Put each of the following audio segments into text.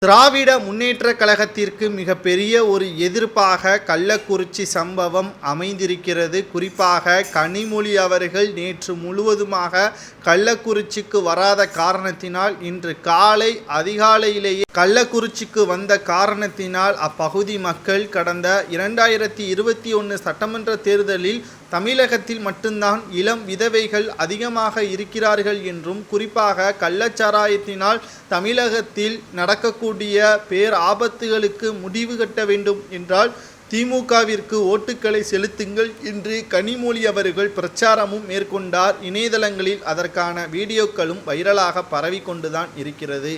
திராவிட முன்னேற்றக் கழகத்திற்கு மிகப்பெரிய ஒரு எதிர்ப்பாக கள்ளக்குறிச்சி சம்பவம் அமைந்திருக்கிறது. குறிப்பாக கனிமொழி அவர்கள் நேற்று முழுவதுமாக கள்ளக்குறிச்சிக்கு வராத காரணத்தினால் இன்று காலை அதிகாலையிலேயே கள்ளக்குறிச்சிக்கு வந்த காரணத்தினால் அப்பகுதி மக்கள் கடந்த 2021 சட்டமன்ற தேர்தலில் தமிழகத்தில் மட்டும்தான் இளம் விதவைகள் அதிகமாக இருக்கிறார்கள் என்றும், குறிப்பாக கள்ளச்சாராயத்தினால் தமிழகத்தில் நடக்கக்கூடிய பேர் ஆபத்துகளுக்கு முடிவு கட்ட வேண்டும் என்றால் திமுகவிற்கு ஓட்டுக்களை செலுத்துங்கள் என்று கனிமொழி அவர்கள் பிரச்சாரமும் மேற்கொண்டார். இணையதளங்களில் அதற்கான வீடியோக்களும் வைரலாக பரவி கொண்டுதான் இருக்கிறது.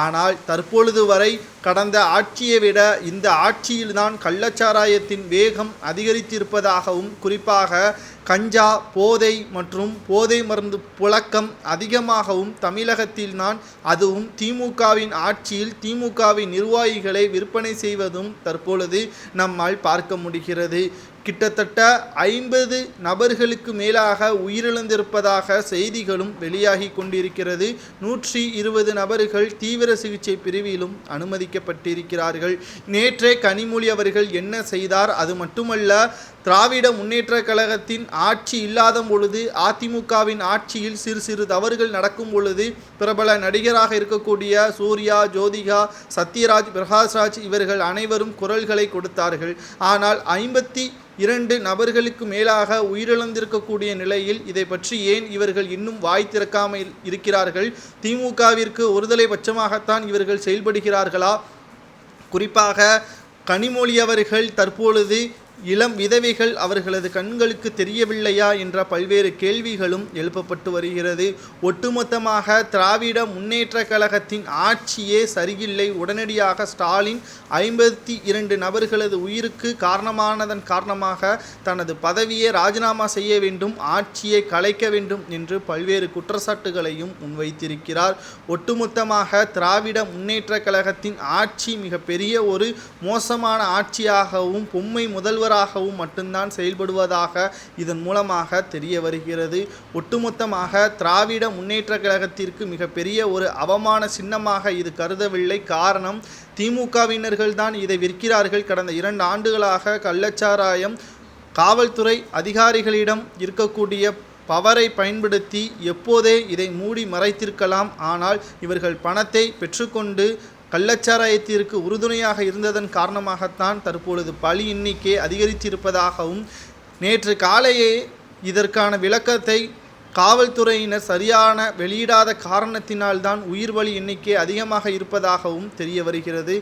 ஆனால் தற்பொழுது வரை கடந்த ஆட்சியை விட இந்த ஆட்சியில்தான் கள்ளச்சாராயத்தின் வேகம் அதிகரித்திருப்பதாகவும், குறிப்பாக கஞ்சா போதை மற்றும் போதை மருந்து புழக்கம் அதிகமாகவும் தமிழகத்தில்தான், அதுவும் திமுகவின் ஆட்சியில் திமுகவின் நிர்வாகிகளை விற்பனை செய்வதும் தற்பொழுது நம்மால் பார்க்க முடிகிறது. கிட்டத்தட்ட 50 நபர்களுக்கு மேலாக உயிரிழந்திருப்பதாக செய்திகளும் வெளியாகி கொண்டிருக்கிறது. 120 நபர்கள் தீவிர சிகிச்சை பிரிவிலும் அனுமதிக்கப்பட்டிருக்கிறார்கள். நேற்றே கனிமொழி அவர்கள் என்ன செய்தார்? அது மட்டுமல்ல, திராவிட முன்னேற்றக் கழகத்தின் ஆட்சி இல்லாத பொழுது, அதிமுகவின் ஆட்சியில் சிறு சிறு தவறுகள் நடக்கும் பொழுது பிரபல நடிகராக இருக்கக்கூடிய சூர்யா, ஜோதிகா, சத்யராஜ், பிரகாஷ்ராஜ் இவர்கள் அனைவரும் குரல்களை கொடுத்தார்கள். ஆனால் 52 நபர்களுக்கு மேலாக உயிரிழந்திருக்கக்கூடிய நிலையில் இதை பற்றி ஏன் இவர்கள் இன்னும் வாய் திறக்காமல் இருக்கிறார்கள்? திமுகவிற்கு ஒருதலை பட்சமாகத்தான் இவர்கள் செயல்படுகிறார்களா? குறிப்பாக கனிமொழி அவர்கள் தற்பொழுது இளம் விதவைகள் அவர்களது கண்களுக்கு தெரியவில்லையா என்ற பல்வேறு கேள்விகளும் எழுப்பப்பட்டு வருகிறது. ஒட்டுமொத்தமாக திராவிட முன்னேற்ற கழகத்தின் ஆட்சியே சரியில்லை. உடனடியாக ஸ்டாலின் 52 நபர்களது உயிருக்கு காரணமானதன் காரணமாக தனது பதவியை ராஜினாமா செய்ய வேண்டும், ஆட்சியை கலைக்க வேண்டும் என்று பல்வேறு குற்றச்சாட்டுகளையும் முன்வைத்திருக்கிறார். ஒட்டுமொத்தமாக திராவிட முன்னேற்ற கழகத்தின் ஆட்சி மிகப்பெரிய ஒரு மோசமான ஆட்சியாகவும் பொம்மை முதல்வர் மட்டும்தான் செயல்படுவதாக இதன் மூலமாக தெரிய வருகிறது. ஒட்டுமொத்தமாக திராவிட முன்னேற்ற கழகத்திற்கு மிகப்பெரிய ஒரு அவமான சின்னமாக இது கருதவில்லை. காரணம், திமுகவினர்கள் தான் இதை விற்கிறார்கள். கடந்த 2 ஆண்டுகளாக கள்ளச்சாராயம் காவல்துறை அதிகாரிகளிடம் இருக்கக்கூடிய பவரை பயன்படுத்தி எப்போதே இதை மூடி மறைத்திருக்கலாம். ஆனால் இவர்கள் பணத்தை பெற்றுக்கொண்டு கள்ளச்சாராயத்திற்கு உறுதுணையாக இருந்ததன் காரணமாகத்தான் தற்பொழுது பலி எண்ணிக்கை அதிகரித்திருப்பதாகவும், நேற்று காலையே இதற்கான விளக்கத்தை காவல்துறையினர் சரியான வெளியிடாத காரணத்தினால்தான் உயிர் பலி எண்ணிக்கை அதிகமாக இருப்பதாகவும் தெரிய வருகிறது.